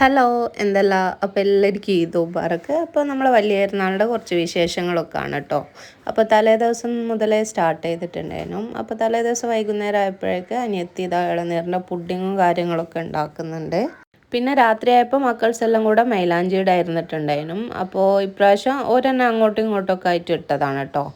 Hello എന്തല്ല അപ്പോൾ എല്ലാവർക്കും ഈദ് മുബാറക്ക്. അപ്പോൾ നമ്മൾ വലിയ പെരുന്നാളിൻ്റെ കുറച്ച് വിശേഷങ്ങളൊക്കെ ആണ് കേട്ടോ. അപ്പോൾ തലേ ദിവസം മുതലേ സ്റ്റാർട്ട് ചെയ്തിട്ടുണ്ടായിരുന്നു. അപ്പോൾ തലേ ദിവസം വൈകുന്നേരം ആയപ്പോഴേക്ക് അനിയത്തി ഇതാ ഇളനീരിൻ്റെ പുഡിങ്ങും കാര്യങ്ങളൊക്കെ ഉണ്ടാക്കുന്നുണ്ട്. പിന്നെ രാത്രിയായപ്പോൾ മക്കൾസ് എല്ലാം കൂടെ മൈലാഞ്ചിയുടെ ആയിരുന്നിട്ടുണ്ടായിരുന്നു. അപ്പോൾ ഇപ്രാവശ്യം ഓരെന്നെ അങ്ങോട്ടും ഇങ്ങോട്ടൊക്കെ ആയിട്ട് ഇട്ടതാണ് കേട്ടോ.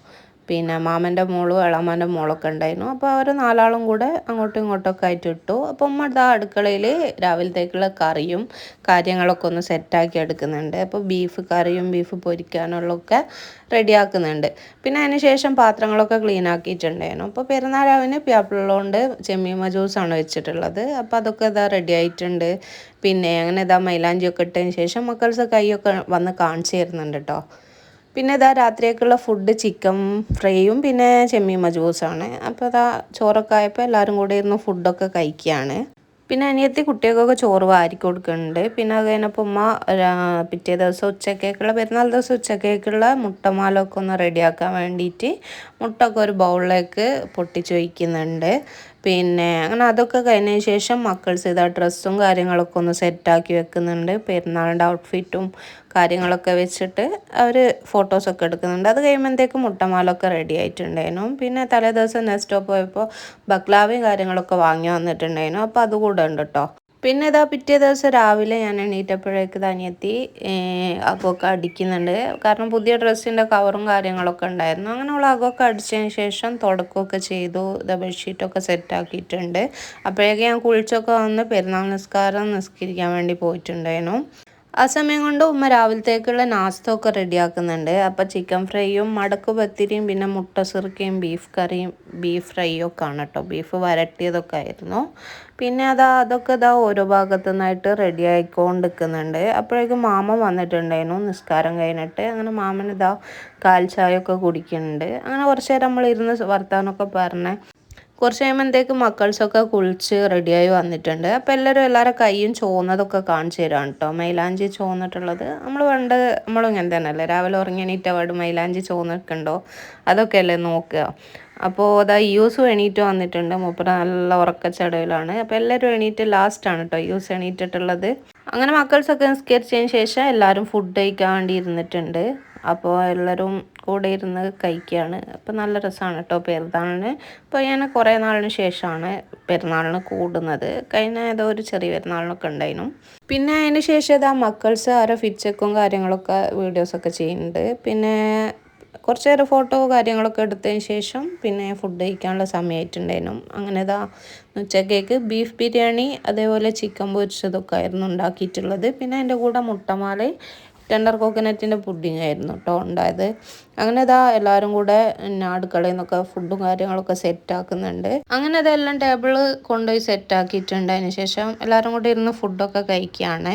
പിന്നെ മാമൻ്റെ മോളും ഇളമാൻ്റെ മോളൊക്കെ ഉണ്ടായിരുന്നു. അപ്പോൾ അവർ നാലാളും കൂടെ അങ്ങോട്ടും ഇങ്ങോട്ടൊക്കെ ആയിട്ട് ഇട്ടു. അപ്പോൾ ഉമ്മ ഇതാ അടുക്കളയിൽ രാവിലത്തേക്കുള്ള കറിയും കാര്യങ്ങളൊക്കെ ഒന്ന് സെറ്റാക്കി എടുക്കുന്നുണ്ട്. അപ്പോൾ ബീഫ് കറിയും ബീഫ് പൊരിക്കാനുള്ളതൊക്കെ റെഡിയാക്കുന്നുണ്ട്. പിന്നെ അതിന് ശേഷം പാത്രങ്ങളൊക്കെ ക്ലീൻ ആക്കിയിട്ടുണ്ടായിരുന്നു. അപ്പോൾ പെരുന്നാളാവിന് പ്യാപ്പിളുള്ളതുകൊണ്ട് ചെമ്മീമ ജ്യൂസാണ് വെച്ചിട്ടുള്ളത്. അപ്പോൾ അതൊക്കെ ഇതാ റെഡി ആയിട്ടുണ്ട്. പിന്നെ അങ്ങനെ ഇതാ മൈലാഞ്ചിയൊക്കെ ഇട്ടതിന് ശേഷം മക്കൾസ് കൈയൊക്കെ വന്ന് കാണിച്ചു തരുന്നുണ്ട് കേട്ടോ. പിന്നെ ഇതാ രാത്രിയൊക്കെയുള്ള ഫുഡ് ചിക്കൻ ഫ്രൈയും പിന്നെ ചെമ്മീമ ജ്യൂസാണ്. അപ്പോൾ അതാ ചോറൊക്കെ ആയപ്പോൾ എല്ലാവരും കൂടെ ഇരുന്ന് ഫുഡൊക്കെ കഴിക്കുകയാണ്. പിന്നെ അനിയത്തി കുട്ടികൾക്കൊക്കെ ചോറ് വാരി കൊടുക്കുന്നുണ്ട്. പിന്നെ അത് കഴിഞ്ഞപ്പോൾ ഉമ്മ പിറ്റേ ദിവസം ഉച്ചക്കേക്കുള്ള പെരുന്നാൾ ദിവസം ഉച്ചക്കേക്കുള്ള മുട്ടമാലൊക്കെ ഒന്ന് റെഡിയാക്കാൻ വേണ്ടിയിട്ട് മുട്ടൊക്കെ ഒരു ബൗളിലേക്ക് പൊട്ടിച്ച് വയ്ക്കുന്നുണ്ട്. പിന്നെ അങ്ങനെ അതൊക്കെ കഴിഞ്ഞതിന് ശേഷം മക്കൾസ് ഇതാ ഡ്രസ്സും കാര്യങ്ങളൊക്കെ ഒന്ന് സെറ്റാക്കി വെക്കുന്നുണ്ട്. പെരുന്നാളിൻ്റെ ഔട്ട്ഫിറ്റും കാര്യങ്ങളൊക്കെ വെച്ചിട്ട് അവർ ഫോട്ടോസൊക്കെ എടുക്കുന്നുണ്ട്. അത് കഴിയുമ്പോഴത്തേക്കും മുട്ടമാലൊക്കെ റെഡി ആയിട്ടുണ്ടായിരുന്നു. പിന്നെ തലേ ദിവസം നെക്സ്റ്റ് പോയപ്പോൾ ബക്ലാവയും കാര്യങ്ങളൊക്കെ വാങ്ങി വന്നിട്ടുണ്ടായിരുന്നു. അപ്പോൾ അതുകൂടെ ഉണ്ട് കേട്ടോ. പിന്നെ ഇതാ പിറ്റേ ദിവസം രാവിലെ ഞാൻ എണീറ്റപ്പോഴേക്ക് അനിയത്തി അകമൊക്കെ അടിക്കുന്നുണ്ട്. കാരണം പുതിയ ഡ്രസ്സിൻ്റെ കവറും കാര്യങ്ങളൊക്കെ ഉണ്ടായിരുന്നു. അങ്ങനെയുള്ള അകമൊക്കെ അടിച്ചതിന് ശേഷം തുടക്കമൊക്കെ ചെയ്തു. ഇതാ ബെഡ്ഷീറ്റൊക്കെ സെറ്റാക്കിയിട്ടുണ്ട്. അപ്പോഴേക്ക് ഞാൻ കുളിച്ചൊക്കെ വന്ന് പെരുന്നാൾ നിസ്കരിക്കാൻ വേണ്ടി പോയിട്ടുണ്ടായിരുന്നു. ആ സമയം കൊണ്ട് ഉമ്മ രാവിലത്തേക്കുള്ള നാസ്തമൊക്കെ റെഡിയാക്കുന്നുണ്ട്. അപ്പോൾ ചിക്കൻ ഫ്രൈയും മടക്ക് പത്തിരിയും പിന്നെ മുട്ട സിറുക്കയും ബീഫ് കറിയും ബീഫ് ഫ്രൈയും ഒക്കെ ആണ് കേട്ടോ. ബീഫ് വരട്ടിയതൊക്കെ ആയിരുന്നു. പിന്നെ അതൊക്കെ ഓരോ ഭാഗത്തു നിന്നായിട്ട് റെഡി ആയിക്കൊണ്ടിരിക്കുന്നുണ്ട്. അപ്പോഴേക്കും മാമൻ വന്നിട്ടുണ്ടായിരുന്നു നിസ്കാരം കഴിഞ്ഞിട്ട്. അങ്ങനെ മാമൻ കാൽ ചായയൊക്കെ കുടിക്കുന്നുണ്ട്. അങ്ങനെ കുറച്ച് നേരം നമ്മൾ ഇരുന്ന് വർത്താനമൊക്കെ പറഞ്ഞ് കുറച്ച് കഴിയുമ്പോഴത്തേക്ക് മക്കൾസൊക്കെ കുളിച്ച് റെഡിയായി വന്നിട്ടുണ്ട്. അപ്പോൾ എല്ലാവരും കൈയും ചോന്നതൊക്കെ കാണിച്ചു തരാണ് കേട്ടോ. മൈലാഞ്ചി ചോന്നിട്ടുള്ളത് നമ്മളും ഇങ്ങനെ തന്നെയല്ലേ, രാവിലെ ഉറങ്ങി എണീറ്റ പാട് മൈലാഞ്ചി ചോന്നിട്ടുണ്ടോ അതൊക്കെ അല്ലേ നോക്കുക. അപ്പോൾ യൂസും എണീറ്റ് വന്നിട്ടുണ്ട്. മൂപ്പര് നല്ല ഉറക്കച്ചടയിലാണ്. അപ്പോൾ എല്ലാവരും എണീറ്റ് ലാസ്റ്റാണ് കേട്ടോ യൂസ് എണീറ്റിട്ടുള്ളത്. അങ്ങനെ മക്കൾസൊക്കെ നിസ്കരിച്ചതിന് ശേഷം എല്ലാവരും ഫുഡ് കഴിക്കാൻ വേണ്ടി ഇരുന്നിട്ടുണ്ട്. അപ്പോൾ എല്ലാവരും കൂടെ ഇരുന്ന് കഴിക്കുകയാണ്. അപ്പോൾ നല്ല രസമാണ് കേട്ടോ പെരുന്നാളിന്. ഇപ്പോൾ ഞാൻ കുറേ നാളിന് ശേഷമാണ് പെരുന്നാളിന് കൂടുന്നത്. കഴിഞ്ഞ ഏതോ ഒരു ചെറിയ പെരുന്നാളിനൊക്കെ ഉണ്ടായിരുന്നു. പിന്നെ അതിന് ശേഷം മക്കൾസ് അവരെ ഫിറ്റ്ചെക്കും കാര്യങ്ങളൊക്കെ വീഡിയോസൊക്കെ ചെയ്യുന്നുണ്ട്. പിന്നെ കുറച്ച് നേരം ഫോട്ടോ കാര്യങ്ങളൊക്കെ എടുത്തതിന് ശേഷം പിന്നെ ഫുഡ് കഴിക്കാനുള്ള സമയമായിട്ടുണ്ടായിരുന്നു. അങ്ങനെ ഉച്ചക്കേക്ക് ബീഫ് ബിരിയാണി അതേപോലെ ചിക്കൻ പൊരിച്ചതൊക്കെ ആയിരുന്നു ഉണ്ടാക്കിയിട്ടുള്ളത്. പിന്നെ അതിൻ്റെ കൂടെ മുട്ടമാല ടെൻഡർ കോക്കനറ്റിൻ്റെ പുഡിങ് ആയിരുന്നു കേട്ടോ ഉണ്ടായത്. അങ്ങനെ എല്ലാവരും കൂടെ അടുക്കളയിൽ നിന്നൊക്കെ ഫുഡും കാര്യങ്ങളൊക്കെ സെറ്റാക്കുന്നുണ്ട്. അങ്ങനെ അതെല്ലാം ടേബിള് കൊണ്ടുപോയി സെറ്റാക്കിയിട്ടുണ്ട്. അതിന് ശേഷം എല്ലാവരും കൂടെ ഇരുന്ന് ഫുഡൊക്കെ കഴിക്കുകയാണ്.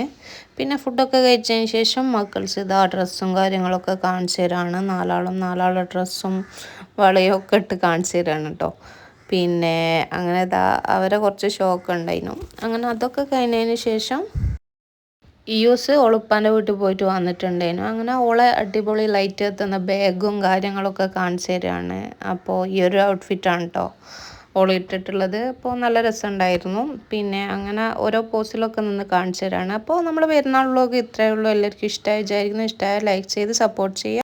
പിന്നെ ഫുഡൊക്കെ കഴിച്ചതിന് ശേഷം മക്കൾസ് ഡ്രസ്സും കാര്യങ്ങളൊക്കെ കാണിച്ചു തരാണ്. നാലാളുടെ ഡ്രസ്സും വളയും ഒക്കെ ഇട്ട് കാണിച്ചു തരാണ് കേട്ടോ. പിന്നെ അങ്ങനെ അവരെ കുറച്ച് ഷോക്ക് ഉണ്ടായിരുന്നു. അങ്ങനെ അതൊക്കെ കഴിഞ്ഞതിന് ശേഷം യൂസ് ഓളുപ്പാൻ്റെ വീട്ടിൽ പോയിട്ട് വന്നിട്ടുണ്ടായിരുന്നു. അങ്ങനെ ഓളെ അടിപൊളി ലൈറ്റ് എത്തുന്ന ബാഗും കാര്യങ്ങളൊക്കെ കാണിച്ചു തരാണ്. അപ്പോൾ ഈ ഒരു ഔട്ട്ഫിറ്റാണ് കേട്ടോ ഓൾ ഇട്ടിട്ടുള്ളത്. അപ്പോൾ നല്ല രസമുണ്ടായിരുന്നു. പിന്നെ അങ്ങനെ ഓരോ പോസിലൊക്കെ നിന്ന് കാണിച്ചു തരാണ്. അപ്പോൾ നമ്മൾ പെരുന്നാൾ വ്ളോഗ് ഇത്രയേ ഉള്ളൂ. എല്ലാവർക്കും ഇഷ്ടമായി വിചാരിക്കുന്നു. ഇഷ്ടമായ ലൈക്ക് ചെയ്ത് സപ്പോർട്ട് ചെയ്യുക.